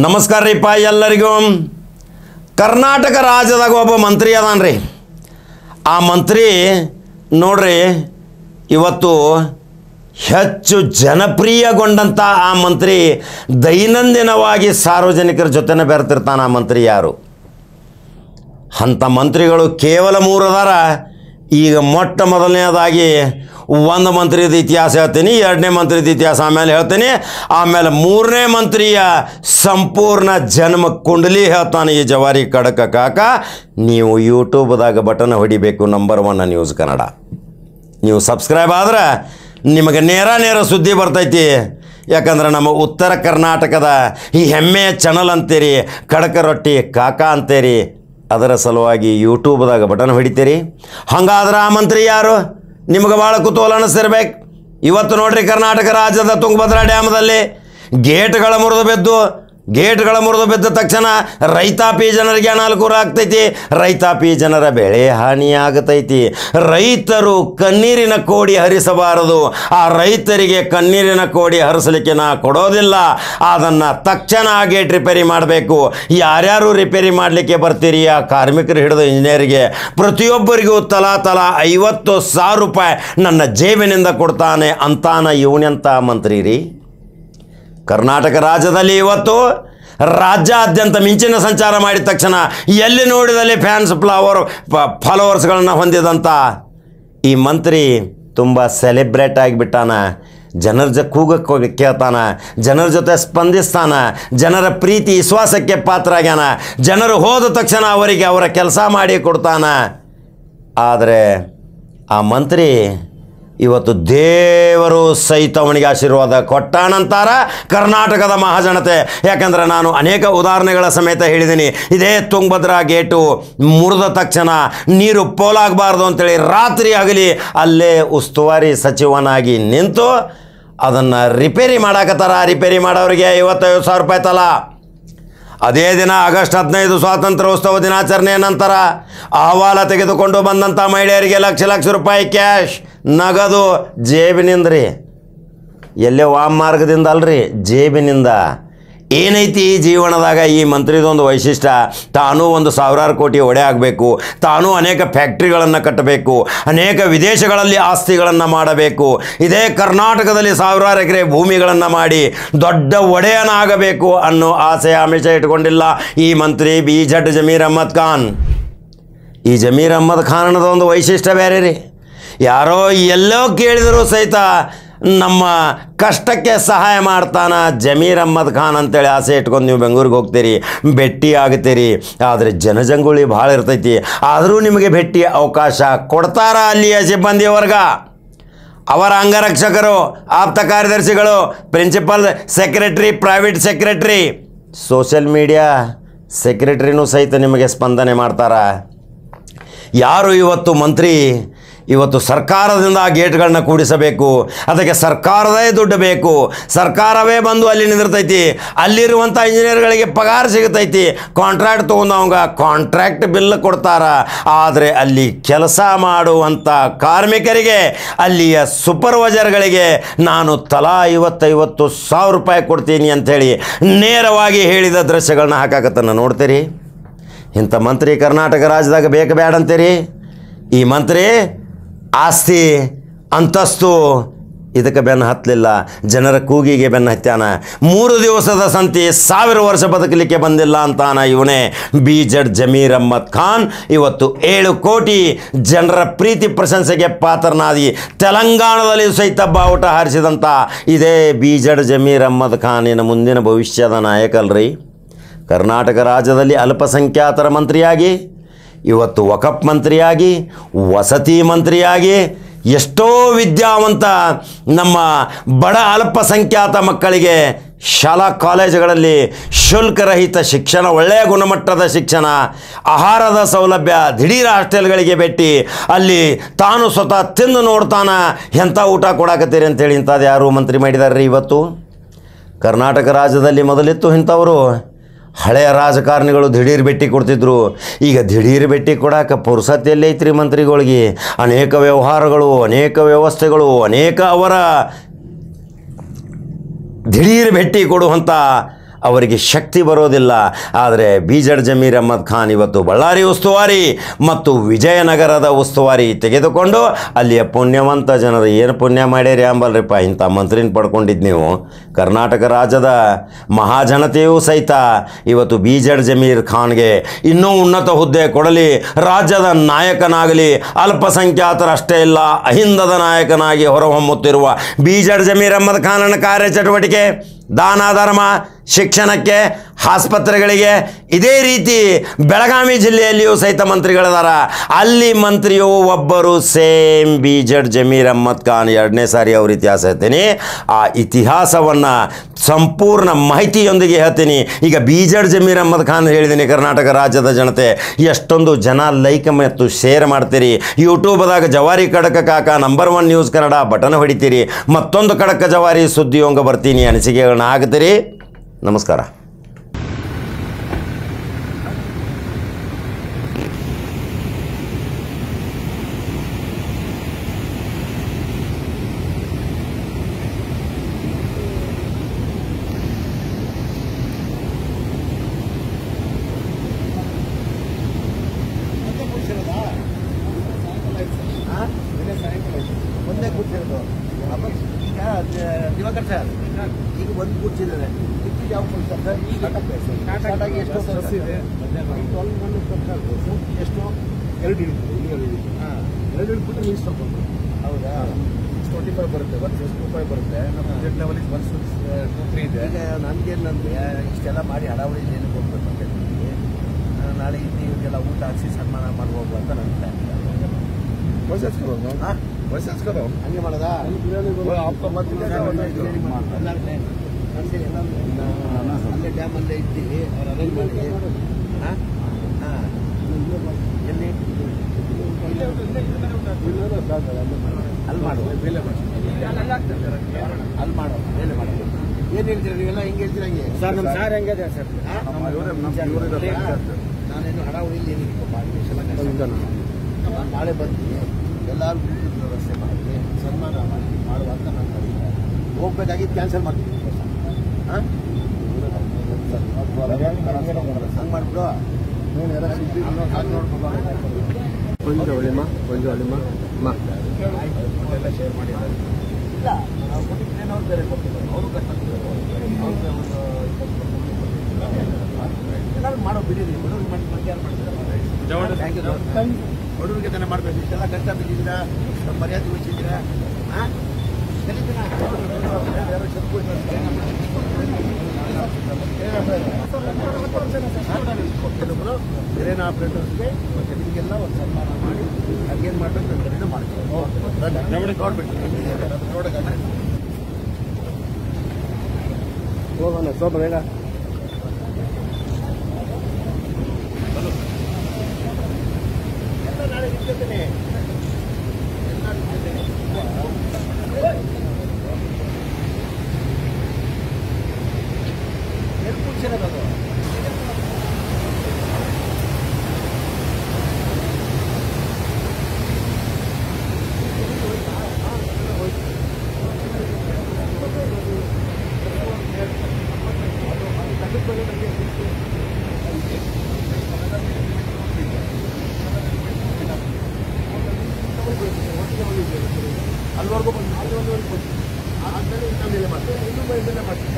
ನಮಸ್ಕಾರ ರೀಪ್ಪ ಎಲ್ಲರಿಗೂ. ಕರ್ನಾಟಕ ರಾಜ್ಯದಾಗ ಒಬ್ಬ ಮಂತ್ರಿ ಅದಾನ್ರಿ. ಆ ಮಂತ್ರಿ ನೋಡ್ರಿ ಇವತ್ತು ಹೆಚ್ಚು ಜನಪ್ರಿಯಗೊಂಡಂಥ ಆ ಮಂತ್ರಿ ದೈನಂದಿನವಾಗಿ ಸಾರ್ವಜನಿಕರ ಜೊತೆನೇ ಬೆರೆತಿರ್ತಾನೆ. ಆ ಮಂತ್ರಿ ಯಾರು? ಅಂಥ ಮಂತ್ರಿಗಳು ಕೇವಲ 3 ಅದಾರ. ಈಗ ಮೊಟ್ಟ ಮೊದಲನೇದಾಗಿ ಒಂದು ಮಂತ್ರಿದ ಇತಿಹಾಸ ಹೇಳ್ತೀನಿ, 2ನೇ ಮಂತ್ರಿದ ಇತಿಹಾಸ ಆಮೇಲೆ ಹೇಳ್ತೀನಿ, ಆಮೇಲೆ 3ನೇ ಮಂತ್ರಿಯ ಸಂಪೂರ್ಣ ಜನ್ಮ ಕುಂಡಲಿ ಹೇಳ್ತಾನೆ ಈ ಜವಾರಿ ಖಡಕ ಕಾಕ. ನೀವು ಯೂಟ್ಯೂಬ್ದಾಗ ಬಟನ್ ಹೊಡಿಬೇಕು, ನಂಬರ್ 1 ನ್ಯೂಸ್ ಕನ್ನಡ. ನೀವು ಸಬ್ಸ್ಕ್ರೈಬ್ ಆದ್ರೆ ನಿಮಗೆ ನೇರ ಸುದ್ದಿ ಬರ್ತೈತಿ. ಯಾಕಂದ್ರೆ ನಮ್ಮ ಉತ್ತರ ಕರ್ನಾಟಕದ ಈ ಹೆಮ್ಮೆಯ ಚಾನಲ್ ಅಂತೀರಿ, ಖಡಕ ರೊಟ್ಟಿ ಕಾಕ ಅಂತೀರಿ. ಅದರ ಸಲುವಾಗಿ ಯೂಟ್ಯೂಬ್ದಾಗ ಬಟನ್ ಹೊಡಿತೀರಿ. ಹಂಗಾದ್ರೆ ಆ ಮಂತ್ರಿ ಯಾರು? ನಿಮಗೆ ಭಾಳ ಕುತೂಹಲ ಅನ್ನಿಸ್ತಿರ್ಬೇಕು. ಇವತ್ತು ನೋಡ್ರಿ, ಕರ್ನಾಟಕ ರಾಜ್ಯದ ತುಂಗಭದ್ರಾ ಡ್ಯಾಮದಲ್ಲಿ ಗೇಟ್ಗಳ ಮುರಿದು ಬಿದ್ದ ತಕ್ಷಣ ರೈತಾಪಿ ಜನರಿಗೆ ಅನಾನುಕೂಲ ಆಗ್ತೈತಿ. ರೈತಾಪಿ ಜನರ ಬೆಳೆ ಹಾನಿಯಾಗತೈತಿ. ರೈತರು ಕಣ್ಣೀರಿನ ಕೋಡಿ ಹರಿಸಬಾರದು. ಆ ರೈತರಿಗೆ ಕಣ್ಣೀರಿನ ಕೋಡಿ ಹರಿಸಲಿಕ್ಕೆ ನಾ ಕೊಡೋದಿಲ್ಲ. ಅದನ್ನು ತಕ್ಷಣ ಆ ಗೇಟ್ ರಿಪೇರಿ ಮಾಡಬೇಕು. ಯಾರ್ಯಾರು ರಿಪೇರಿ ಮಾಡಲಿಕ್ಕೆ ಬರ್ತೀರಿ, ಆ ಕಾರ್ಮಿಕರು ಹಿಡಿದು ಇಂಜಿನಿಯರಿಗೆ ಪ್ರತಿಯೊಬ್ಬರಿಗೂ ತಲಾ 50,000 ರೂಪಾಯಿ ನನ್ನ ಜೇಬಿನಿಂದ ಕೊಡ್ತಾನೆ ಅಂತಾನ ಇವನೆಂಥ ಮಂತ್ರಿ ರೀ. ಕರ್ನಾಟಕ ರಾಜ್ಯದಲ್ಲಿ ಇವತ್ತು ರಾಜ್ಯಾದ್ಯಂತ ಮಿಂಚಿನ ಸಂಚಾರ ಮಾಡಿದ ತಕ್ಷಣ ಎಲ್ಲಿ ನೋಡಿದಲ್ಲಿ ಫಾಲೋವರ್ಸ್ಗಳನ್ನು ಹೊಂದಿದಂಥ ಈ ಮಂತ್ರಿ ತುಂಬ ಸೆಲೆಬ್ರೇಟ್ ಆಗಿಬಿಟ್ಟಾನ. ಜನರ ಕೂಗಕ್ಕೆ ಕೇಳ್ತಾನ, ಜನರ ಜೊತೆ ಸ್ಪಂದಿಸ್ತಾನ, ಜನರ ಪ್ರೀತಿ ವಿಶ್ವಾಸಕ್ಕೆ ಪಾತ್ರ ಆಗ್ಯಾನ. ಜನರು ಹೋದ ತಕ್ಷಣ ಅವರಿಗೆ ಅವರ ಕೆಲಸ ಮಾಡಿ ಕೊಡ್ತಾನ. ಆದರೆ ಆ ಮಂತ್ರಿ ಇವತ್ತು ದೇವರು ಸಹಿತ ಅವನಿಗೆ ಆಶೀರ್ವಾದ ಕೊಟ್ಟಾನಂತಾರ ಕರ್ನಾಟಕದ ಮಹಾಜನತೆ. ಯಾಕಂದರೆ ನಾನು ಅನೇಕ ಉದಾಹರಣೆಗಳ ಸಮೇತ ಹೇಳಿದ್ದೀನಿ. ಇದೇ ತುಂಗಭದ್ರಾ ಗೇಟು ಮುರಿದ ತಕ್ಷಣ ನೀರು ಪೋಲಾಗಬಾರ್ದು ಅಂತೇಳಿ ರಾತ್ರಿ ಆಗಲಿ ಅಲ್ಲೇ ಉಸ್ತುವಾರಿ ಸಚಿವನಾಗಿ ನಿಂತು ಅದನ್ನು ರಿಪೇರಿ ಮಾಡಾಕತ್ತಾರ. ರಿಪೇರಿ ಮಾಡೋರಿಗೆ 55,000 ರೂಪಾಯಿ ತಲಾ. ಅದೇ ದಿನ ಆಗಸ್ಟ್ 15 ಸ್ವಾತಂತ್ರ್ಯೋತ್ಸವ ದಿನಾಚರಣೆಯ ನಂತರ ಅಹವಾಲ ತೆಗೆದುಕೊಂಡು ಬಂದಂಥ ಮಹಿಳೆಯರಿಗೆ ಲಕ್ಷ ರೂಪಾಯಿ ಕ್ಯಾಶ್ ನಗದು ಜೇಬಿನಿಂದ್ರಿ. ಎಲ್ಲೇ ವಾಮಾರ್ಗದಿಂದ ಅಲ್ರಿ, ಜೇಬಿನಿಂದ. ಏನೈತಿ ಈ ಜೀವನದಾಗ ಈ ಮಂತ್ರಿದೊಂದು ವೈಶಿಷ್ಟ್ಯ, ತಾನೂ ಒಂದು 1,000 ಕೋಟಿ ಒಡೆ ಆಗಬೇಕು, ತಾನೂ ಅನೇಕ ಫ್ಯಾಕ್ಟ್ರಿಗಳನ್ನು ಕಟ್ಟಬೇಕು, ಅನೇಕ ವಿದೇಶಗಳಲ್ಲಿ ಆಸ್ತಿಗಳನ್ನು ಮಾಡಬೇಕು, ಇದೇ ಕರ್ನಾಟಕದಲ್ಲಿ 1000 ಎಕರೆ ಭೂಮಿಗಳನ್ನು ಮಾಡಿ ದೊಡ್ಡ ಒಡೆಯನಾಗಬೇಕು ಅನ್ನೋ ಆಸೆ ಆಮಿಷ ಇಟ್ಕೊಂಡಿಲ್ಲ ಈ ಮಂತ್ರಿ BZ ಜಮೀರ್ ಅಹ್ಮದ್ ಖಾನ್. ಈ ಜಮೀರ್ ಅಹ್ಮದ್ ಖಾನದ ಒಂದು ವೈಶಿಷ್ಟ್ಯ ಬೇರೆ ರೀ. ಯಾರೋ ಎಲ್ಲೋ ಕೇಳಿದರೂ ಸಹಿತ ನಮ್ಮ ಕಷ್ಟಕ್ಕೆ ಸಹಾಯ ಮಾಡ್ತಾನೆ ಜಮೀರ್ ಅಹ್ಮದ್ ಖಾನ್ ಅಂತೇಳಿ ಆಸೆ ಇಟ್ಕೊಂಡು ನೀವು ಬೆಂಗಳೂರಿಗೆ ಹೋಗ್ತೀರಿ, ಭೇಟಿ ಆಗ್ತೀರಿ. ಆದರೆ ಜನಜಂಗುಳಿ ಭಾಳ ಇರ್ತೈತಿ. ಆದರೂ ನಿಮಗೆ ಭೇಟಿ ಅವಕಾಶ ಕೊಡ್ತಾರ ಅಲ್ಲಿಯ ಸಿಬ್ಬಂದಿ ವರ್ಗ, ಅವರ ಅಂಗರಕ್ಷಕರು, ಆಪ್ತ ಕಾರ್ಯದರ್ಶಿಗಳು, principal secretary, private secretary, social media ಸೆಕ್ರೆಟ್ರಿನೂ ಸಹಿತ ನಿಮಗೆ ಸ್ಪಂದನೆ ಮಾಡ್ತಾರ. ಯಾರು ಇವತ್ತು ಮಂತ್ರಿ ಇವತ್ತು ಸರ್ಕಾರದಿಂದ ಆ ಗೇಟ್ಗಳನ್ನ ಕೂಡಿಸಬೇಕು, ಅದಕ್ಕೆ ಸರ್ಕಾರದೇ ದುಡ್ಡು ಬೇಕು, ಸರ್ಕಾರವೇ ಬಂದು ಅಲ್ಲಿ ನಿಂದಿರ್ತೈತಿ, ಅಲ್ಲಿರುವಂಥ ಇಂಜಿನಿಯರ್ಗಳಿಗೆ ಪಗಾರ ಸಿಗುತ್ತೈತಿ, ಕಾಂಟ್ರಾಕ್ಟ್ ತೊಗೊಂಡವಂಗ ಕಾಂಟ್ರಾಕ್ಟ್ ಬಿಲ್ ಕೊಡ್ತಾರ. ಆದರೆ ಅಲ್ಲಿ ಕೆಲಸ ಮಾಡುವಂಥ ಕಾರ್ಮಿಕರಿಗೆ, ಅಲ್ಲಿಯ ಸೂಪರ್ವೈಸರ್ಗಳಿಗೆ ನಾನು ತಲಾ 50,000 ರೂಪಾಯಿ ಕೊಡ್ತೀನಿ ಅಂಥೇಳಿ ನೇರವಾಗಿ ಹೇಳಿದ ದೃಶ್ಯಗಳನ್ನ ಹಾಕಾಕತ್ತನ್ನು ನೋಡ್ತೀರಿ. ಇಂಥ ಮಂತ್ರಿ ಕರ್ನಾಟಕ ರಾಜ್ಯದಾಗ ಬೇಕು ಬೇಡ ಅಂತೀರಿ. ಈ ಮಂತ್ರಿ ಆಸ್ತಿ ಅಂತಸ್ತು ಇದಕ್ಕೆ ಬೆನ್ನು ಹತ್ತಲಿಲ್ಲ, ಜನರ ಕೂಗಿಗೆ ಬೆನ್ನು ಹತ್ಯಾನ. 3 ದಿವಸದ ಸಂತಿ 1000 ವರ್ಷ ಬದುಕಲಿಕ್ಕೆ ಬಂದಿಲ್ಲ ಅಂತಾನ ಇವನೇ BZ ಜಮೀರ್ ಅಹ್ಮದ್ ಖಾನ್. ಇವತ್ತು 7 ಕೋಟಿ ಜನರ ಪ್ರೀತಿ ಪ್ರಶಂಸೆಗೆ ಪಾತ್ರನಾದಿ ತೆಲಂಗಾಣದಲ್ಲಿ ಸಹಿತ ಬಾವುಟ ಹಾರಿಸಿದಂಥ ಇದೇ BZ ಜಮೀರ್ ಅಹ್ಮದ್ ಖಾನ್ ಇನ್ನು ಮುಂದಿನ ಭವಿಷ್ಯದ ನಾಯಕಲ್ರಿ. ಕರ್ನಾಟಕ ರಾಜ್ಯದಲ್ಲಿ ಅಲ್ಪಸಂಖ್ಯಾತರ ಮಂತ್ರಿಯಾಗಿ, ಇವತ್ತು ವಕಫ್ ಮಂತ್ರಿಯಾಗಿ, ವಸತಿ ಮಂತ್ರಿಯಾಗಿ, ಎಷ್ಟೋ ವಿದ್ಯಾವಂತ ನಮ್ಮ ಬಡ ಅಲ್ಪಸಂಖ್ಯಾತ ಮಕ್ಕಳಿಗೆ ಶಾಲಾ ಕಾಲೇಜುಗಳಲ್ಲಿ ಶುಲ್ಕರಹಿತ ಶಿಕ್ಷಣ, ಒಳ್ಳೆಯ ಗುಣಮಟ್ಟದ ಶಿಕ್ಷಣ, ಆಹಾರದ ಸೌಲಭ್ಯ, ದಿಢೀರ್ ಹಾಸ್ಟೆಲ್ಗಳಿಗೆ ಭೇಟಿ, ಅಲ್ಲಿ ತಾನು ಸ್ವತಃ ತಿಂದು ನೋಡ್ತಾನ ಎಂಥ ಊಟ ಕೊಡಾಕತ್ತೀರಿ ಅಂತೇಳಿ ಇಂಥದ್ದು ಯಾರು ಮಂತ್ರಿ ಮಾಡಿದಾರ್ರಿ. ಇವತ್ತು ಕರ್ನಾಟಕ ರಾಜ್ಯದಲ್ಲಿ ಮೊದಲಿತ್ತು ಇಂಥವರು ಹಳೆಯ ರಾಜಕಾರಣಿಗಳು ದಿಢೀರ್ ಭೇಟಿ ಕೊಡ್ತಿದ್ರು. ಈಗ ದಿಢೀರ್ ಭೇಟಿ ಕೊಡೋಕೆ ಪುರ್ಸತ್ತಿಯಲ್ಲೇ ಐತ್ರಿ ಮಂತ್ರಿಗಳಿಗೆ. ಅನೇಕ ವ್ಯವಹಾರಗಳು, ಅನೇಕ ವ್ಯವಸ್ಥೆಗಳು, ಅನೇಕ ಅವರ ದಿಢೀರ್ ಭೇಟಿ ಕೊಡುವಂಥ ಅವರಿಗೆ ಶಕ್ತಿ ಬರೋದಿಲ್ಲ. ಆದರೆ ಬೀಜಡ್ ಜಮೀರ್ ಅಹ್ಮದ್ ಖಾನ್ ಇವತ್ತು ಬಳ್ಳಾರಿ ಉಸ್ತುವಾರಿ ಮತ್ತು ವಿಜಯನಗರದ ಉಸ್ತುವಾರಿ ತೆಗೆದುಕೊಂಡು ಅಲ್ಲಿಯ ಪುಣ್ಯವಂತ ಜನರು ಏನು ಪುಣ್ಯ ಮಾಡ್ಯಾರಿ ಅಂಬಲ್ರಿಪ್ಪ, ಇಂಥ ಮಂತ್ರಿನ ಪಡ್ಕೊಂಡಿದ್ದು ನೀವು. ಕರ್ನಾಟಕ ರಾಜ್ಯದ ಮಹಾಜನತೆಯೂ ಸಹಿತ ಇವತ್ತು ಬೀಜಡ್ ಜಮೀರ್ ಖಾನ್ಗೆ ಇನ್ನೂ ಉನ್ನತ ಹುದ್ದೆ ಕೊಡಲಿ, ರಾಜ್ಯದ ನಾಯಕನಾಗಲಿ, ಅಲ್ಪಸಂಖ್ಯಾತರಷ್ಟೇ ಇಲ್ಲ ಅಹಿಂದದ ನಾಯಕನಾಗಿ ಹೊರಹೊಮ್ಮುತ್ತಿರುವ ಬೀಜಡ್ ಜಮೀರ್ ಅಹ್ಮದ್ ಖಾನನ ಕಾರ್ಯಚಟುವಟಿಕೆ ದಾನ ಧರ್ಮ, ಶಿಕ್ಷಣಕ್ಕೆ, ಆಸ್ಪತ್ರೆಗಳಿಗೆ, ಇದೇ ರೀತಿ ಬೆಳಗಾವಿ ಜಿಲ್ಲೆಯಲ್ಲಿಯೂ ಸಹಿತ ಮಂತ್ರಿಗಳಿದಾರ. ಅಲ್ಲಿ ಮಂತ್ರಿಯು ಒಬ್ಬರು ಸೇಮ್ ಬೀಜಡ್ ಜಮೀರ್ ಅಹ್ಮದ್ ಖಾನ್. 2ನೇ ಸಾರಿ ಅವ್ರ ಇತಿಹಾಸ ಹೇಳ್ತೀನಿ. ಆ ಇತಿಹಾಸವನ್ನು ಸಂಪೂರ್ಣ ಮಾಹಿತಿಯೊಂದಿಗೆ ಹೇಳ್ತೀನಿ. ಈಗ ಬೀಜಡ್ ಜಮೀರ್ ಅಹ್ಮದ್ ಖಾನ್ ಹೇಳಿದ್ದೀನಿ. ಕರ್ನಾಟಕ ರಾಜ್ಯದ ಜನತೆ ಎಷ್ಟೊಂದು ಜನ ಲೈಕ್ ಮತ್ತು ಶೇರ್ ಮಾಡ್ತೀರಿ. ಯೂಟ್ಯೂಬ್ದಾಗ ಜವಾರಿ ಖಡಕ ಕಾಕ ನಂಬರ್ 1 ನ್ಯೂಸ್ ಕನ್ನಡ ಬಟನ್ ಹೊಡಿತೀರಿ. ಮತ್ತೊಂದು ಖಡಕ ಜವಾರಿ ಸುದ್ದಿಯೊಂಗ ಬರ್ತೀನಿ, ಅನಿಸಿಕೆಗಳನ್ನ ಹಾಕ್ತೀರಿ. ನಮಸ್ಕಾರ. ಒಂದೇ ಕೂರ್ಸಿರೋದು ಈಗ ದಿವಾಕರ್ ಸರ್ ಈಗ ಒಂದು ಕೂರ್ಸಿದ್ದಾರೆ. ಇತ್ತು ಯಾವ ಕೂರ್ಸರ್ ಸರ್? ಈಗ ಸ್ಟಾರ್ಟ್ ಆಗಿ ಎಷ್ಟು ಬಸ್ ಇದೆ? 12 ಎಷ್ಟು? 2 ಹಾಂ 2 ಹಿಡಿದ್ಬಿಟ್ಟು ಲೀಸ್ಟ್ ತಗೊಂಡು. ಹೌದಾ? 25 ಬರುತ್ತೆ, 165 ಬರುತ್ತೆ. ನಮ್ಮ ಸ್ಟೇಟ್ ಲೆವೆಲ್ 123 ಇದೆ. ಈಗ ನನಗೇನಂದ್ರೆ ಇಷ್ಟೆಲ್ಲ ಮಾಡಿ ಹಡಾವಳಿ ಏನಕ್ಕೆ ಹೋಗ್ಬೇಕು ಅಂತ ಹೇಳ್ತೀನಿ. ನಾಳೆ ಇಲ್ಲಿ ಇವರಿಗೆಲ್ಲ ಊಟ ಹಾಕಿಸಿ ಸನ್ಮಾನ ಮಾಡ್ಬೋದು ಅಂತ ನನ್ನ ಪ್ಲ್ಯಾನ್. ಹಂಗೆ ಮಾಡೋದಾ? ಅಲ್ಲೇ ಡ್ಯಾಮಲ್ಲೇ ಇದ್ದೀವಿ, ಅವ್ರು ಅರೇಂಜ್ ಮಾಡಿ. ಹಾಂ ಹಾಂ ಎಲ್ಲಿ ಅಲ್ಲಿ ಮಾಡುವ, ಅಲ್ಲಿ ಮಾಡುವ, ಬೇಲೆ ಮಾಡೋದು. ಏನು ಹೇಳ್ತೀರಾ ನೀವೆಲ್ಲ? ಹೆಂಗೆ ಹೇಳ್ತೀರಾ? ಹಂಗೆ ಸರ್ ನಮ್ಮ ಸಾರ್ ಹೆಂಗೆ ಸರ್? ನಾನೇನು ಹಡಾವಳಿಯಲ್ಲಿ ಏನಿಗೆ ಮಾಡಿ ನಾನು ನಾಳೆ ಬರ್ತೀನಿ. ಎಲ್ಲರೂ ವ್ಯವಸ್ಥೆ ಮಾಡಿ ಸನ್ಮಾನ ಮಾಡಿ ಮಾಡುವಂತ ನಾನು ಕರೀತಾರೆ. ಹೋಗ್ಬೇಕಾಗಿದ್ದು ಕ್ಯಾನ್ಸಲ್ ಮಾಡ್ತೀನಿ. ಹಾಂ ಹಂಗೆ ಮಾಡಿಬಿಡು. ಕೊಂಚ ಹೊಳಿಮ ಎಲ್ಲ ಶೇರ್ ಮಾಡಿದ್ದಾರೆ. ಇಲ್ಲ ನಾವು ಕೊಟ್ಟಿದ್ದೇನವ್ರು ಬೇರೆ ಕೊಟ್ಟಿದ್ದಾರೆ. ಅವರು ಕಷ್ಟ ಎಲ್ಲರೂ ಮಾಡೋ ಬಿಡಿರಿ. ಬಡವ್ರಿಗೆ ಮಾಡಿ ಯಾರು ಮಾಡ್ತಾರೆ? Thank you. ಬಡವರಿಗೆ ತಾನೇ ಮಾಡಬೇಕು. ಇಷ್ಟೆಲ್ಲ ಕಷ್ಟ ಬಿದ್ದಿದ್ದೀರಾ, ಮರ್ಯಾದೆ ಉಳಿಸಿದ್ದೀರಾ. ಹಾಂ ಬೇರೆ ಆಪರೇಟರ್ಸ್ಗೆ ಮತ್ತು ನಿಮಗೆಲ್ಲ ಒಂದು ಸನ್ಮಾನ ಮಾಡಿ ಅದೇನು ಮಾಡಬೇಕು ಅಂತ ಮಾಡ್ತೀವಿ. ನೋಡ್ಬಿಟ್ಟು ಹೋಗೋಣ ಸ್ವಲ್ಪ ಬೇಗ. ಎಲ್ಲ ನಾಳೆ ನಿಂತೇನೆ. ಏನು ಕೂರ್ಸಿರೋದು? ಅಲ್ಲಿವರೆಗೂ ಬಂದು ಅಲ್ಲಿವರೆಗೂ ಬಂದು ಆದಮೇಲೆ ಇನ್ನೊಂದು ಮಾಡ್ತಾರೆ, ಇನ್ನೊಬ್ಬ ಇದೆಲ್ಲ ಮಾಡ್ತಾರೆ.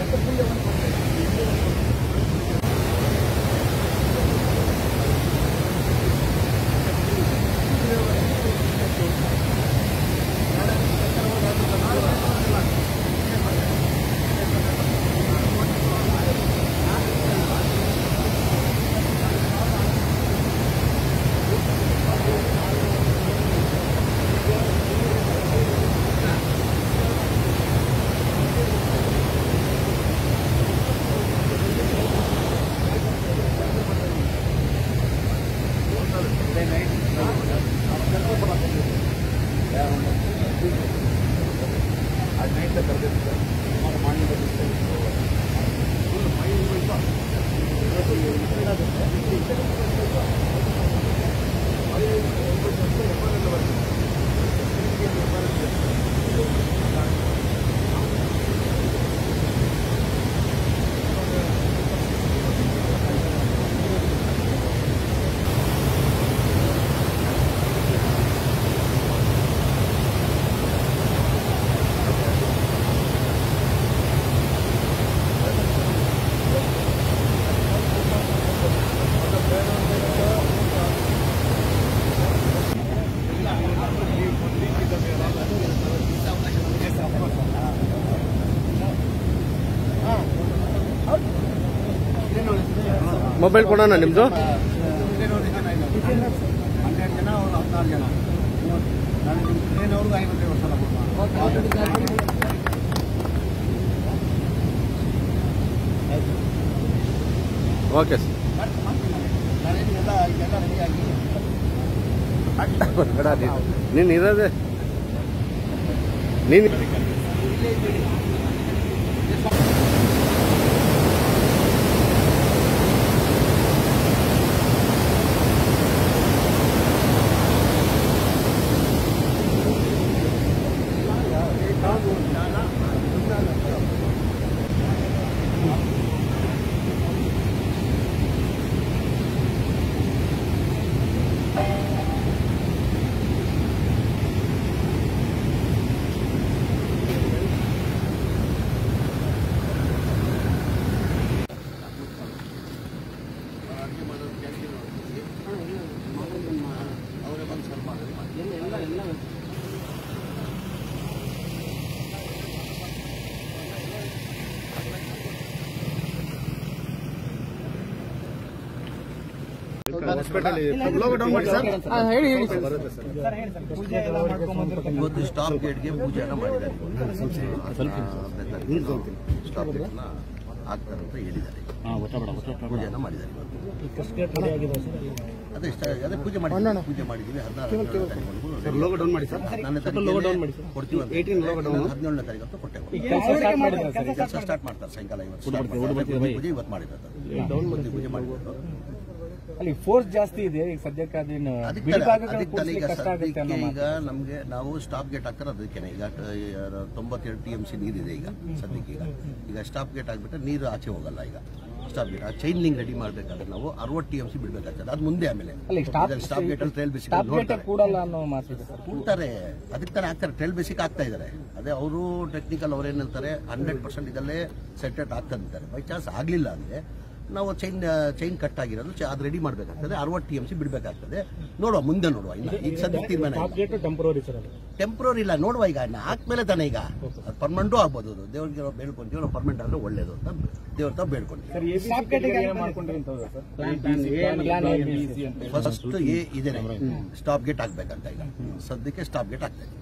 ಮೊಬೈಲ್ ಕೊಡೋಣ ನಿಮ್ದು. 12 ಜನ ಅವ್ರು 16 ಜನ. ನಾನು ನಿಮ್ಮ ಟ್ರೈನವ್ರಿಗೂ 50 ವರ್ಷ ಓಕೆ ಸರ್. ನೀನು ಇರೋದೇ ನೀನು ಲೋಗೋ ಡೌನ್ ಮಾಡಿ ಸರ್. ಹೇಳಿ ಹೇಳಿ ಸರ್. ಬರುತ್ತೆ ಸರ್. ಇವತ್ತು ಸ್ಟಾಪ್ ಗೇಟ್ಗೆ ಪೂಜೆಯನ್ನು ಮಾಡಿದ್ದಾರೆ. ಸ್ಟಾಪ್ ಗೇಟ್ನ ಆಗ್ತಾರೆ ಅಂತ ಹೇಳಿದ್ದಾರೆ. ಪೂಜೆಯನ್ನು ಮಾಡಿದ್ದಾರೆ ಅದೇ ಪೂಜೆ ಮಾಡಿದ್ದೀವಿ. 16 ಲೋಗೋ ಡೌನ್ ಮಾಡಿ ಸರ್. 17ನೇ ಕೊಡ್ತೀವಿ. 17ನೇ ತಾರೀಕು ಕೊಟ್ಟೆವು. ಕೆಲಸ ಸ್ಟಾರ್ಟ್ ಮಾಡ್ತಾರೆ ಸಾಯಂಕಾಲ. ಇವತ್ತು ಪೂಜೆ ಇವತ್ತು ಮಾಡಿದ್ದಾರೆ. ಪೂಜೆ ಮಾಡಿದ್ರು. ಅಲ್ಲಿ ಫೋರ್ಸ್ ಜಾಸ್ತಿ ಇದೆ ಈಗ ಸದ್ಯಕ್ಕೆ. ಈಗ ನಮ್ಗೆ ನಾವು ಸ್ಟಾಪ್ ಗೇಟ್ ಹಾಕ್ತಾರೆ. ಅದಕ್ಕೇನೆ ಈಗ 92 TMC ನೀರಿದೆ ಈಗ ಸದ್ಯಕ್ಕೆ. ಈಗ ಸ್ಟಾಪ್ ಗೇಟ್ ಹಾಕ್ಬಿಟ್ರೆ ನೀರು ಆಚೆ ಹೋಗಲ್ಲ. ಈಗ stop gate chain link ready ಮಾಡ್ಬೇಕಾದ್ರೆ ನಾವು 60 TMC ಬಿಡ್ಬೇಕಾಗ್ತದೆ. ಅದು ಮುಂದೆ ಆಮೇಲೆ ಸ್ಟಾಪ್ ಗೇಟ್ ಅಲ್ಲಿ ಟ್ರೈಲ್ ಬೇಸಿಕ್ ಕೂಡ್ತಾರೆ. ಅದಕ್ಕೆ ತಾನೇ ಹಾಕ್ತಾರೆ. ಟ್ರೈಲ್ ಬೇಸಿಕ್ ಆಗ್ತಾ ಇದಾರೆ. ಅದೇ ಅವರು ಟೆಕ್ನಿಕಲ್ ಅವ್ರು ಏನ್ ಹೇಳ್ತಾರೆ 100% ಇದಲ್ಲೇ ಸೆಟ್ ಆಗ್ತಂತಾರೆ. ಬೈ ಚಾನ್ಸ್ ಆಗ್ಲಿಲ್ಲ ಅಂದ್ರೆ ನಾವು ಚೈನ್ ಕಟ್ ಆಗಿರೋದು ಅದು ರೆಡಿ ಮಾಡಬೇಕಾಗ್ತದೆ. 60 TMC ಬಿಡಬೇಕಾಗ್ತದೆ. ನೋಡುವ ಮುಂದೆ ನೋಡುವ. ಇನ್ನು ಈಗ ಸದ್ಯ ತೀರ್ಮಾನ ಟೆಂಪ್ರರಿ ಇಲ್ಲ. ನೋಡುವ ಈಗ ಹಾಕ್ಮೇಲೆ ತಾನೆ. ಈಗ ಪರ್ಮನೆಂಟು ಆಗ್ಬೋದು. ದೇವ್ರಿಗೆ ಬೇಡ್ಕೊಂತೀವಿ ನಾವು. ಪರ್ಮನೆಂಟ್ ಆದ್ರೆ ಒಳ್ಳೇದು ಅಂತ ದೇವ್ರ ತಾವು ಬೇಡ್ಕೊಂತೀವಿ. ಫಸ್ಟ್ ಇದೆ ಸ್ಟಾಪ್ ಗೇಟ್ ಹಾಕ್ಬೇಕಂತ. ಈಗ ಸದ್ಯಕ್ಕೆ ಸ್ಟಾಪ್ ಗೇಟ್ ಆಗ್ತಾ ಇದೆ.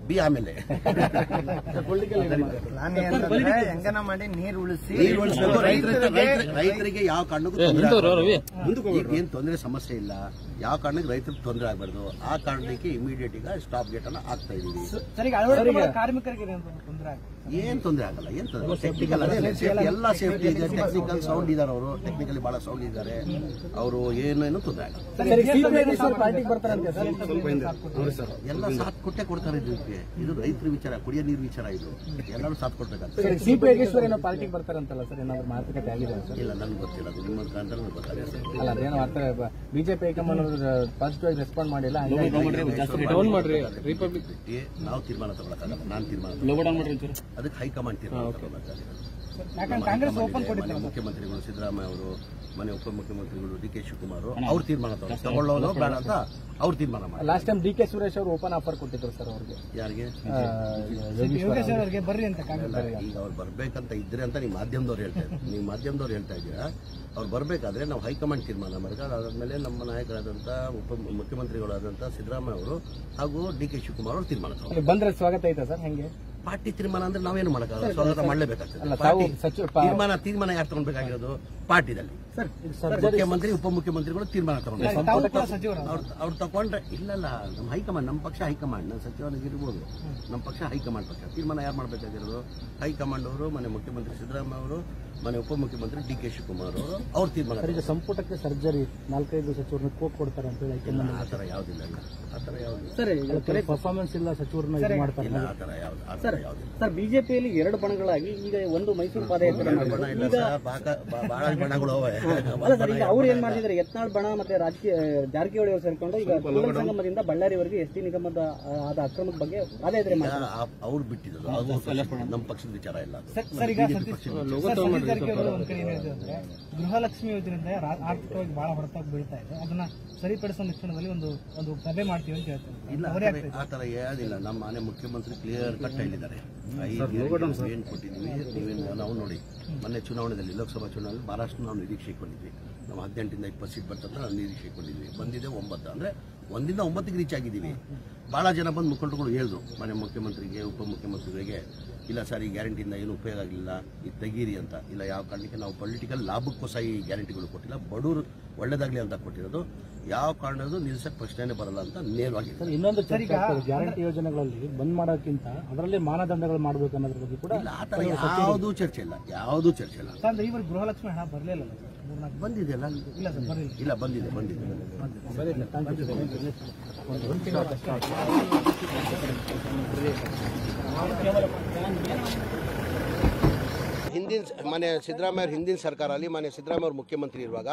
ಬಿ ಆಮೇಲೆ ಹೆಂಗನ ಮಾಡಿ ನೀರು ಉಳಿಸಿ ರೈತರಿಗೆ ಯಾವ ಕಾರಣಕ್ಕೂ ಏನ್ ತೊಂದರೆ ಸಮಸ್ಯೆ ಇಲ್ಲ. ಯಾವ ಕಾರಣಕ್ಕೆ ರೈತರಿಗೆ ತೊಂದರೆ ಆಗಬಾರ್ದು. ಆ ಕಾರಣಕ್ಕೆ ಇಮಿಡಿಯೇಟ್ ಈಗ ಸ್ಟಾಪ್ ಗೇಟ್ ಅನ್ನ ಹಾಕ್ತಾ ಇದೀವಿ. ಏನ್ ತೊಂದರೆ ಆಗಲ್ಲ. ಏನ್ ತೊಂದರೆ ಟೆಕ್ನಿಕಲ್ ಅದೇ ಎಲ್ಲ ಸೇಫ್ಟಿ ಇದೆ. ಟೆಕ್ನಿಕಲ್ ಸೌಂಡ್ ಇದಾರೆ. ಅವರು ಟೆಕ್ನಿಕಲಿ ಬಹಳ ಸೌಂಡ್ ಇದ್ದಾರೆ. ಅವರು ಏನೇನು ತೊಂದರೆ ಆಗಲ್ಲ. ಎಲ್ಲ ಸಾಥ್ ಕೊಟ್ಟೆ ಕೊಡ್ತಾರೆ. ಇದಕ್ಕೆ ಇದು ರೈತರ ವಿಚಾರ, ಕುಡಿಯೋ ನೀರು ವಿಚಾರ. ಇದು ಎಲ್ಲರೂ ಸಾಥ್ ಕೊಡ್ಬೇಕಾಗ್ತದೆ. ಇಲ್ಲ ನನ್ಗೆ ಗೊತ್ತಿಲ್ಲ. ಅದು ನಿಮ್ಮ ಮುಖಾಂತರ ಗೊತ್ತಾಗ. ಬಿಜೆಪಿ ಹೈಕಮಾಂಡ್ ಪಾಸಿಟಿವ್ ಆಗಿ ರೆಸ್ಪಾಂಡ್ ಮಾಡಿಲ್ಲ. ನಾವು ತೀರ್ಮಾನ ತಗೊಳಕ್ಕಾಗಲ್ಲ. ನಾನು ತೀರ್ಮಾನ ಅದಕ್ಕೆ ಹೈಕಮಾಂಡ್ ತೀರ್ಮಾನ ತಗೊಳಕ್ಕಾಗಲ್ಲ. ಮುಖ್ಯಮಂತ್ರಿಗಳು ಸಿದ್ದರಾಮಯ್ಯ ಅವರು, ಮನೆ ಉಪಮುಖ್ಯಮಂತ್ರಿಗಳು DK ಶಿವಕುಮಾರ್ ಅವ್ರ ತೀರ್ಮಾನ ತಗೊಳ್ಳೋದು ಬೇಡ ಅಂತ ಅವ್ರು ತೀರ್ಮಾನ ಮಾಡಿ. ಲಾಸ್ಟ್ ಟೈಮ್ DK ಸುರೇಶ್ ಅವರು ಓಪನ್ ಆಫರ್ ಕೊಟ್ಟಿದ್ರು ಸರ್ ಅವ್ರಿಗೆ. ಯಾರಿಗೆ? ಬರ್ರಿ ಅಂತ. ಈಗ ಅವ್ರು ಬರ್ಬೇಕಂತ ಇದ್ರೆ ಅಂತ ನೀವು ಮಾಧ್ಯಮದವ್ರು ಹೇಳ್ತಾ ಇದ್ದೀರಾ. ಅವ್ರು ಬರ್ಬೇಕಾದ್ರೆ ನಾವು ಹೈಕಮಾಂಡ್ ತೀರ್ಮಾನ ಮಾಡಿದ್ರೆ ಅದಾದ್ಮೇಲೆ ನಮ್ಮ ನಾಯಕರಾದಂತ ಮುಖ್ಯಮಂತ್ರಿಗಳಾದಂತ ಸಿದ್ದರಾಮಯ್ಯ ಅವರು ಹಾಗೂ DK ಶಿವಕುಮಾರ್ ಅವರು ತೀರ್ಮಾನ ಬಂದ್ರೆ ಸ್ವಾಗತ ಐತಾ ಸರ್? ಹೆಂಗೆ ಪಾರ್ಟಿ ತೀರ್ಮಾನ ಅಂದ್ರೆ ನಾವೇನು ಮಾಡಕ್ಕಾಗಲ್ಲ. ಸ್ವಾಗತ ಮಾಡಲೇಬೇಕಾಗ್ತದೆ. ತೀರ್ಮಾನ ಯಾರು ತಗೊಳ್ಬೇಕಾಗಿರೋದು? ಪಾರ್ಟಿದಲ್ಲಿ ಮುಖ್ಯಮಂತ್ರಿ ಉಪಮುಖ್ಯಮಂತ್ರಿಗಳು ತೀರ್ಮಾನ ತಗೊಂಡ್ರೆ ಅವ್ರು ತಗೊಂಡ್ರೆ ಇಲ್ಲಲ್ಲ. ನಮ್ಮ ಹೈಕಮಾಂಡ್, ನಮ್ಮ ಪಕ್ಷ ಹೈಕಮಾಂಡ್. ನಮ್ಮ ಸಚಿವರಿಗಿರ್ಬೋದು. ನಮ್ಮ ಪಕ್ಷ ಹೈಕಮಾಂಡ್ ಪಕ್ಷ. ತೀರ್ಮಾನ ಯಾರು ಮಾಡಬೇಕಾಗಿರೋದು? ಹೈಕಮಾಂಡ್ ಅವರು, ಮನೆ ಮುಖ್ಯಮಂತ್ರಿ ಸಿದ್ದರಾಮಯ್ಯ ಅವರು, ಮನೆ ಉಪಮುಖ್ಯಮಂತ್ರಿ DK ಶಿವಕುಮಾರ್ ಅವರು ಅವ್ರ ತೀರ್ಮಾನ. ಸಂಪುಟಕ್ಕೆ ಸರ್ಜರಿ 4-5 ಸಚಿವರನ್ನ ಕೋಟ್ ಕೊಡ್ತಾರೆ ಅಂತ ಹೇಳಿ ಆತರ ಯಾವುದಿಲ್ಲ. ಆತರ ಯಾವ್ದು ಪರ್ಫಾರ್ಮೆನ್ಸ್ ಇಲ್ಲ ಸಚಿವರನ್ನ ಮಾಡ್ತಾರೆ. ಆತರ ಯಾವ್ದು ಸರ್ ಬಿಜೆಪಿಯಲ್ಲಿ 2 ಬಣಗಳಾಗಿ ಈಗ ಒಂದು ಮೈಸೂರು ಪಾದಯಾತ್ರೆ ಬಹಳ ಬಣಗಳು ಅವೆ. ಅಲ್ಲ ಸರ್, ಈಗ ಅವ್ರು ಏನ್ ಮಾಡಿದ್ರೆ ಯತ್ನಾಳ್ ಬಣ ಮತ್ತೆ ರಾಜಕೀಯ ಜಾರಕಿಹೊಳಿ ಅವರು ಸೇರ್ಕೊಂಡು ಈಗ ಕೂಡಲ ಸಂಗಮದಿಂದ ಬಳ್ಳಾರಿವರೆಗೆ ಎಸ್ಟಿ ನಿಗಮದ ಆದ ಅಕ್ರಮದ ಬಗ್ಗೆ ಅದೇ ಎದುರು ಅವ್ರು ಬಿಟ್ಟಿದ್ದು ಅದು ನಮ್ಮ ಪಕ್ಷದ ವಿಚಾರ ಇಲ್ಲ. ಸರ್, ಈಗ ಜಾರಕಿಹೊಳಿ ಒಂದ್ ಕಡೆ ಏನ್ ಹೇಳಿದ್ರು ಅಂದ್ರೆ ಗೃಹಲಕ್ಷ್ಮಿ ಯೋಜನೆಯಿಂದ ಆರ್ಥಿಕವಾಗಿ ಬಹಳ ಹೊರತಾಗಿ ಬೀಳ್ತಾ ಇದೆ, ಅದನ್ನ ಸರಿಪಡಿಸುವ ನಿಟ್ಟಿನಲ್ಲಿ ಒಂದು ಸಭೆ ಮಾಡ್ತೀವಿ ಅಂತ ಹೇಳ್ತಾರೆ. ಇಲ್ಲ, ಆ ತರ ಏನಿಲ್ಲ. ನಮ್ಮ ಮನೆ ಮುಖ್ಯಮಂತ್ರಿ ಕ್ಲಿಯರ್ ಕಟ್ ಹೇಳಿದ್ದಾರೆ. ಏನ್ ಕೊಟ್ಟಿದ್ವಿ ನೀವೇನು ನಾವು ನೋಡಿ, ಮೊನ್ನೆ ಚುನಾವಣೆಯಲ್ಲಿ ಲೋಕಸಭಾ ಚುನಾವಣೆಯಲ್ಲಿ ಮಹಾರಾಷ್ಟ್ರ ನಾವು ನಿರೀಕ್ಷೆಗೆ ಬಂದಿದ್ವಿ. ನಾವು 18 ಇಂದ 20 ಸೀಟ್ ಬರ್ತಂತ ನಾವು ನಿರೀಕ್ಷೆಗೆ ಬಂದಿದ್ವಿ. ಬಂದಿದೆ 9, ಅಂದ್ರೆ 1ರಿಂದ 9ಗೆ ರೀಚ್ ಆಗಿದ್ದೀವಿ. ಬಹಳ ಜನ ಬಂದು ಮುಖಂಡರುಗಳು ಹೇಳಿದ್ರು ಮನೆ ಮುಖ್ಯಮಂತ್ರಿಗೆ, ಉಪಮುಖ್ಯಮಂತ್ರಿಗೆ, ಇಲ್ಲ ಸರ್ ಈ ಗ್ಯಾರಂಟಿಯಿಂದ ಏನು ಉಪಯೋಗ ಆಗಲಿಲ್ಲ, ಇದು ತೆಗೀರಿ ಅಂತ. ಇಲ್ಲ, ಯಾವ ಕಾರಣಕ್ಕೆ ನಾವು ಪೊಲಿಟಿಕಲ್ ಲಾಭಕ್ಕೋಸ್ಕರ ಈ ಗ್ಯಾರಂಟಿಗಳು ಕೊಟ್ಟಿಲ್ಲ, ಬಡವರು ಒಳ್ಳೇದಾಗ್ಲಿ ಅಂತ ಕೊಟ್ಟಿರೋದು. ಯಾವ ಕಾರಣದ್ದು ನಿಲ್ಸಕ್ಕೆ ಪ್ರಶ್ನೆನೇ ಬರಲ್ಲ ಅಂತ ನೇರವಾಗಿ. ಇನ್ನೊಂದು ಗ್ಯಾರಂಟಿ ಯೋಜನೆಗಳಲ್ಲಿ ಬಂದ್ ಮಾಡೋಕ್ಕಿಂತ ಅದರಲ್ಲಿ ಮಾನದಂಡಗಳು ಮಾಡಬೇಕು ಅನ್ನೋದ್ರ ಬಗ್ಗೆ ಕೂಡ ಇಲ್ಲ, ಆ ಥರ ಯಾವುದೂ ಚರ್ಚೆ ಇಲ್ಲ, ಯಾವುದೂ ಚರ್ಚೆ ಇಲ್ಲ. ಇವರು ಗೃಹಲಕ್ಷ್ಮಿ ಹಣ ಬರಲಿಲ್ಲ ಬಂದಿದೆ ಅಲ್ಲ? ಇಲ್ಲ ಸರ್, ಬರಲಿಲ್ಲ. ಇಲ್ಲ, ಬಂದಿದೆ. ಹಿಂದಿನ ಮನೆ ಸಿದ್ದರಾಮಯ್ಯ ಹಿಂದಿನ ಸರ್ಕಾರದಲ್ಲಿ ಮನೆ ಸಿದ್ದರಾಮಯ್ಯ ಅವರು ಮುಖ್ಯಮಂತ್ರಿ ಇರುವಾಗ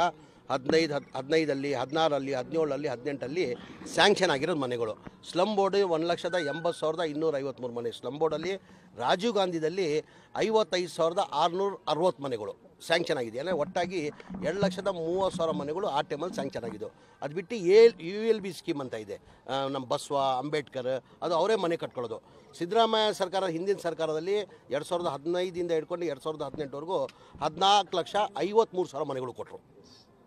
15, 16, 17, 17, 18 ಸ್ಯಾಂಕ್ಷನ್ ಆಗಿರೋದು ಮನೆಗಳು. ಸ್ಲಮ್ ಬೋರ್ಡ್ 1,80,253 ಮನೆ ಸ್ಲಮ್ ಬೋರ್ಡಲ್ಲಿ. ರಾಜೀವ್ ಗಾಂಧಿದಲ್ಲಿ 55,660 ಮನೆಗಳು ಸ್ಯಾಂಕ್ಷನ್ ಆಗಿದೆ. ಅಂದರೆ ಒಟ್ಟಾಗಿ 2,30,000 ಮನೆಗಳು ಆ ಟೈಮಲ್ಲಿ ಸ್ಯಾಂಕ್ಷನ್ ಆಗಿದ್ದು. ಅದು ಬಿಟ್ಟು ULB ಸ್ಕೀಮ್ ಅಂತ ಇದೆ, ನಮ್ಮ ಬಸವ ಅಂಬೇಡ್ಕರ್, ಅದು ಅವರೇ ಮನೆ ಕಟ್ಕೊಳ್ಳೋದು. ಸಿದ್ದರಾಮಯ್ಯ ಸರ್ಕಾರ ಹಿಂದಿನ ಸರ್ಕಾರದಲ್ಲಿ 2015 ಹಿಡ್ಕೊಂಡು 2018ವರೆಗೂ 14,53,000 ಮನೆಗಳು ಕೊಟ್ಟರು.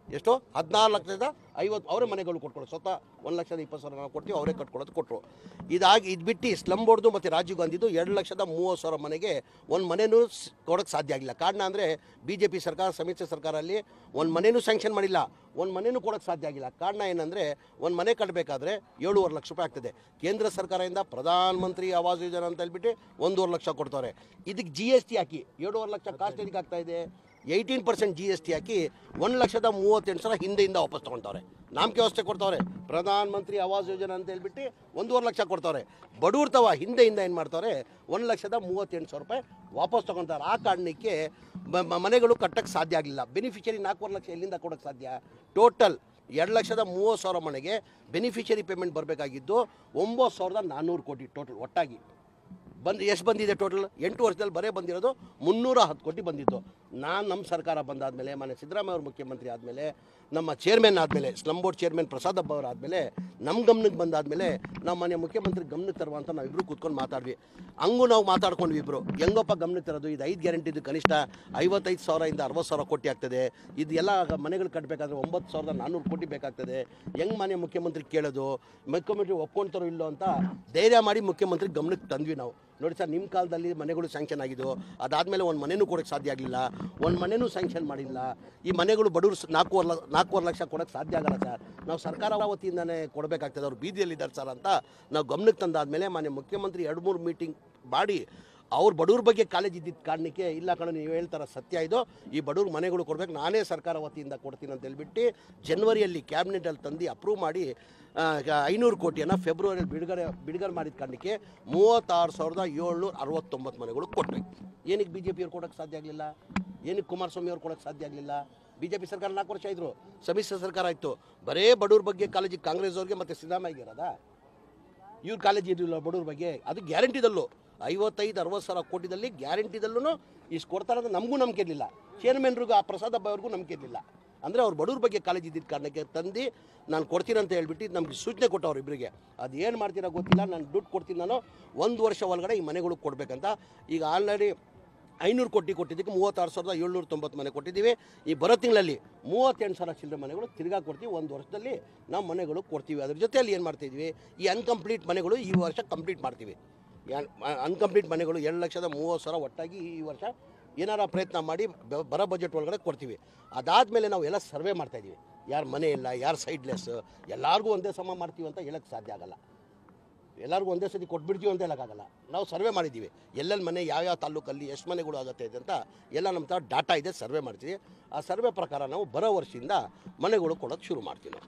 ಎಷ್ಟು? 14,50,000 ಅವರೇ ಮನೆಗಳು ಕೊಟ್ಕೊಳ್ಳೋದು. ಸ್ವತಃ 1,20,000 ನಾವು ಕೊಡ್ತೀವಿ, ಅವರೇ ಕಟ್ಕೊಳ್ಳೋದು ಕೊಟ್ಟರು. ಇದು ಬಿಟ್ಟು ಸ್ಲಮ್ ಬೋರ್ಡ್ದು ಮತ್ತು ರಾಜೀವ್ ಗಾಂಧಿದು 2,30,000 ಮನೆಗೆ ಒಂದು ಮನೆಯೂ ಕೊಡೋಕ್ಕೆ ಸಾಧ್ಯ ಆಗಿಲ್ಲ. ಕಾರಣ ಅಂದರೆ BJP ಸರ್ಕಾರ, ಸಮ್ಮಿಶ್ರ ಸರ್ಕಾರದಲ್ಲಿ ಒಂದು ಮನೆಯೂ ಸ್ಯಾಂಕ್ಷನ್ ಮಾಡಿಲ್ಲ, ಒಂದು ಮನೆಯೂ ಕೊಡೋಕ್ಕೆ ಸಾಧ್ಯ ಆಗಿಲ್ಲ. ಕಾರಣ ಏನಂದರೆ ಒಂದು ಮನೆ ಕಟ್ಟಬೇಕಾದ್ರೆ 7.5 ಲಕ್ಷ ರೂಪಾಯಿ ಆಗ್ತದೆ. ಕೇಂದ್ರ ಸರ್ಕಾರದಿಂದ ಪ್ರಧಾನ ಮಂತ್ರಿ ಆವಾಸ್ ಯೋಜನೆ ಅಂತ ಹೇಳ್ಬಿಟ್ಟು 1.5 ಲಕ್ಷ ಕೊಡ್ತಾರೆ. ಇದಕ್ಕೆ GST ಹಾಕಿ 7.5 ಲಕ್ಷ ಕಾಸ್ಟ್ ಎದಕ್ಕೆ ಆಗ್ತಾ ಇದೆ? 18% GST ಹಾಕಿ 1,38,000 ಹಿಂದೆಯಿಂದ ವಾಪಸ್ ತೊಗೊಳ್ತವ್ರೆ. ನಾಮಕೆ ವ್ಯವಸ್ಥೆ ಕೊಡ್ತವ್ರೆ. ಪ್ರಧಾನ ಮಂತ್ರಿ ಆವಾಸ್ ಯೋಜನೆ ಅಂತ ಹೇಳ್ಬಿಟ್ಟು 1.5 ಲಕ್ಷ ಕೊಡ್ತವ್ರೆ. ಬಡವ್ರ ಹಿಂದೆಯಿಂದ ಏನು ಮಾಡ್ತಾರೆ? 1,38,000 ರೂಪಾಯಿ ವಾಪಸ್ ತೊಗೊಳ್ತಾರೆ. ಆ ಕಾರಣಕ್ಕೆ ಮನೆಗಳು ಕಟ್ಟಕ್ಕೆ ಸಾಧ್ಯ ಆಗಲಿಲ್ಲ. ಬೆನಿಫಿಷರಿ 4.5 ಲಕ್ಷ ಎಲ್ಲಿಂದ ಕೊಡೋಕ್ಕೆ ಸಾಧ್ಯ? ಟೋಟಲ್ 2,30,000 ಮನೆಗೆ ಬೆನಿಫಿಷರಿ ಪೇಮೆಂಟ್ ಬರಬೇಕಾಗಿದ್ದು 9,400 ಕೋಟಿ ಟೋಟಲ್ ಒಟ್ಟಾಗಿ. ಎಷ್ಟು ಬಂದಿದೆ ಟೋಟಲ್? 8 ವರ್ಷದಲ್ಲಿ ಬರೇ ಬಂದಿರೋದು 310 ಕೋಟಿ ಬಂದಿತ್ತು. ನಮ್ಮ ಸರ್ಕಾರ ಬಂದಾದಮೇಲೆ, ಮನೆ ಸಿದ್ದರಾಮಯ್ಯ ಅವರು ಮುಖ್ಯಮಂತ್ರಿ ಆದಮೇಲೆ, ನಮ್ಮ ಚೇರ್ಮನ್ ಆದಮೇಲೆ, ಸ್ಲಮ್ ಬೋರ್ಡ್ ಚೇರ್ಮನ್ ಪ್ರಸಾದ್ ಹಬ್ಬ ಅವರು ಆದಮೇಲೆ, ನಮ್ಮ ಗಮನಕ್ಕೆ ಬಂದಾದಮೇಲೆ ನಮ್ಮ ಮನೆ ಮುಖ್ಯಮಂತ್ರಿ ಗಮನಕ್ಕೆ ತರುವಂತ ನಾವಿಬ್ಬರು ಕೂತ್ಕೊಂಡು ಮಾತಾಡ್ವಿ. ಹಂಗೂ ನಾವು ಮಾತಾಡ್ಕೊಂಡ್ವಿ ಇಬ್ಬರು. ಹೆಂಗಪ್ಪ ಗಮನಕ್ಕೆ ತರೋದು? ಇದು 5 ಗ್ಯಾರಂಟಿದು ಕನಿಷ್ಠ 55,000 ಇಂದ 60,000 ಕೋಟಿ ಆಗ್ತದೆ. ಇದು ಎಲ್ಲ ಮನೆಗಳು ಕಟ್ಟಬೇಕಾದ್ರೆ 9,400 ಕೋಟಿ ಬೇಕಾಗ್ತದೆ. ಹೆಂಗೆ ಮನೆ ಮುಖ್ಯಮಂತ್ರಿ ಕೇಳೋದು? ಮುಖ್ಯಮಂತ್ರಿ ಒಪ್ಕೊಳ್ತಾರೋ ಇಲ್ಲೋ ಅಂತ ಧೈರ್ಯ ಮಾಡಿ ಮುಖ್ಯಮಂತ್ರಿ ಗಮನಕ್ಕೆ ತಂದ್ವಿ ನಾವು. ನೋಡಿ ಸರ್, ನಿಮ್ಮ ಕಾಲದಲ್ಲಿ ಮನೆಗಳು ಸ್ಯಾಂಕ್ಷನ್ ಆಗಿದ್ದು, ಅದಾದಮೇಲೆ ಒಂದು ಮನೆಯೂ ಕೊಡೋಕ್ಕೆ ಸಾಧ್ಯ ಆಗಲಿಲ್ಲ, ಒಂದು ಮನೆಯೂ ಸ್ಯಾಂಕ್ಷನ್ ಮಾಡಿಲ್ಲ. ಈ ಮನೆಗಳು ಬಡವರು 4.5 ಲಕ್ಷ ಕೊಡೋಕ್ಕೆ ಸಾಧ್ಯ ಆಗಲ್ಲ ಸರ್. ನಾವು ಸರ್ಕಾರ ವತಿಯಿಂದನೇ ಕೊಡಬೇಕಾಗ್ತದೆ. ಅವ್ರು ಬೀದಿಯಲ್ಲಿದ್ದಾರೆ ಸರ್ ಅಂತ ನಾವು ಗಮನಕ್ಕೆ ತಂದಾದಮೇಲೆ ಮನೆ ಮುಖ್ಯಮಂತ್ರಿ 2-3 ಮೀಟಿಂಗ್ ಮಾಡಿ ಅವ್ರು ಬಡವ್ರ ಬಗ್ಗೆ ಕಾಲೇಜ್ ಇದ್ದಿದ್ದ ಕಾರಣಕ್ಕೆ, ಇಲ್ಲ ಕಣ ನೀವು ಹೇಳ್ತಾರ ಸತ್ಯ ಇದು, ಈ ಬಡವ್ರ ಮನೆಗಳು ಕೊಡಬೇಕು, ನಾನೇ ಸರ್ಕಾರ ವತಿಯಿಂದ ಕೊಡ್ತೀನಿ ಅಂತ ಹೇಳ್ಬಿಟ್ಟು ಜನವರಿಯಲ್ಲಿ ಕ್ಯಾಬಿನೆಟಲ್ಲಿ ತಂದು ಅಪ್ರೂವ್ ಮಾಡಿ 500 ಕೋಟಿಯನ್ನು ಫೆಬ್ರವರಿಯಲ್ಲಿ ಬಿಡುಗಡೆ ಮಾಡಿದ ಕಾರಣಕ್ಕೆ 36,769 ಮನೆಗಳು ಕೊಟ್ಟರು. ಏನಕ್ಕೆ BJP ಅವ್ರು ಕೊಡೋಕ್ಕೆ ಸಾಧ್ಯ ಆಗಲಿಲ್ಲ? ಏನಕ್ಕೆ ಕುಮಾರಸ್ವಾಮಿ ಅವ್ರು ಕೊಡೋಕ್ಕೆ ಸಾಧ್ಯ ಆಗಲಿಲ್ಲ? BJP ಸರ್ಕಾರ 4 ವರ್ಷ ಇದ್ರು, ಸಮ್ಮಿಶ್ರ ಸರ್ಕಾರ ಆಯಿತು. ಬರೇ ಬಡವ್ರ ಬಗ್ಗೆ ಕಾಲೇಜಿಗೆ ಕಾಂಗ್ರೆಸ್ ಅವ್ರಿಗೆ ಮತ್ತು ಸಿದ್ದರಾಮಯ್ಯಗೆ ಇರೋದಾ? ಇವ್ರು ಕಾಲೇಜ್ ಇರಲಿಲ್ಲ ಬಡವ್ರ ಬಗ್ಗೆ. ಅದು ಗ್ಯಾರಂಟಿದಲ್ಲೂ 55-60,000 ಕೋಟಿದಲ್ಲಿ ಗ್ಯಾರಂಟಿದಲ್ಲೂ ಇಷ್ಟು ಕೊಡ್ತಾರೆ ಅಂತ ನಮಗೂ ನಂಬಿಕೆ ಇರಲಿಲ್ಲ. ಚೇರ್ಮನ್ರಿಗೂ ಆ ಪ್ರಸಾದ್ ಹಬ್ಬ ಅವ್ರಿಗೂ ನಂಬಿಕೆ ಇರಲಿಲ್ಲ. ಅಂದರೆ ಅವ್ರು ಬಡವ್ರ ಬಗ್ಗೆ ಕಾಲೇಜ್ ಇದ್ದಿದ್ದ ಕಾರಣಕ್ಕೆ ತಂದು ನಾನು ಕೊಡ್ತೀನಿ ಅಂತ ಹೇಳ್ಬಿಟ್ಟು ನಮಗೆ ಸೂಚನೆ ಕೊಟ್ಟವ್ರು ಇಬ್ಬರಿಗೆ. ಅದು ಏನು ಮಾಡ್ತೀರಾ ಗೊತ್ತಿಲ್ಲ, ನಾನು ದುಡ್ಡು ಕೊಡ್ತೀನಿ, ನಾನು 1 ವರ್ಷ ಒಳಗಡೆ ಈ ಮನೆಗಳು ಕೊಡಬೇಕಂತ. ಈಗ ಆಲ್ರೆಡಿ 500 ಕೋಟಿ ಕೊಟ್ಟಿದ್ದಕ್ಕೆ 36,790 ಮನೆ ಕೊಟ್ಟಿದ್ದೀವಿ. ಈ ಬರೋ ತಿಂಗಳಲ್ಲಿ 38,000 ಚಿಲ್ಲರೆ ಮನೆಗಳು ತಿರ್ಗಾ ಕೊಡ್ತೀವಿ. 1 ವರ್ಷದಲ್ಲಿ ನಾವು ಮನೆಗಳು ಕೊಡ್ತೀವಿ. ಅದ್ರ ಜೊತೆಯಲ್ಲಿ ಏನು ಮಾಡ್ತಾಯಿದ್ವಿ, ಈ ಅನ್ಕಂಪ್ಲೀಟ್ ಮನೆಗಳು ಈ ವರ್ಷ ಕಂಪ್ಲೀಟ್ ಮಾಡ್ತೀವಿ. ಅನ್ಕಂಪ್ಲೀಟ್ ಮನೆಗಳು 2,30,000 ಒಟ್ಟಾಗಿ ಈ ವರ್ಷ ಏನಾರ ಪ್ರಯತ್ನ ಮಾಡಿ ಬರೋ ಬಜೆಟ್ ಒಳಗಡೆ ಕೊಡ್ತೀವಿ. ಅದಾದಮೇಲೆ ನಾವು ಎಲ್ಲ ಸರ್ವೆ ಮಾಡ್ತಾಯಿದ್ದೀವಿ. ಯಾರು ಮನೆ ಇಲ್ಲ, ಯಾರು ಸೈಡ್ಲೆಸ್, ಎಲ್ಲರಿಗೂ ಒಂದೇ ಸಮ ಮಾಡ್ತೀವಿ ಅಂತ ಹೇಳೋಕ್ಕೆ ಸಾಧ್ಯ ಆಗಲ್ಲ. ಎಲ್ಲರಿಗೂ ಒಂದೇ ಸತಿ ಕೊಟ್ಬಿಡ್ತೀವಿ ಅಂತ ಹೇಳೋಕ್ಕಾಗಲ್ಲ. ನಾವು ಸರ್ವೆ ಮಾಡಿದ್ದೀವಿ, ಎಲ್ಲೆಲ್ಲಿ ಮನೆ ಯಾವ ತಾಲೂಕಲ್ಲಿ ಎಷ್ಟು ಮನೆಗಳು ಆಗುತ್ತೆ ಅಂತ ಎಲ್ಲ ನಮ್ಮ ಥರ ಡಾಟಾ ಇದೆ, ಸರ್ವೆ ಮಾಡ್ತೀವಿ. ಆ ಸರ್ವೆ ಪ್ರಕಾರ ನಾವು ಬರೋ ವರ್ಷದಿಂದ ಮನೆಗಳು ಕೊಡೋಕ್ಕೆ ಶುರು ಮಾಡ್ತೀವಿ.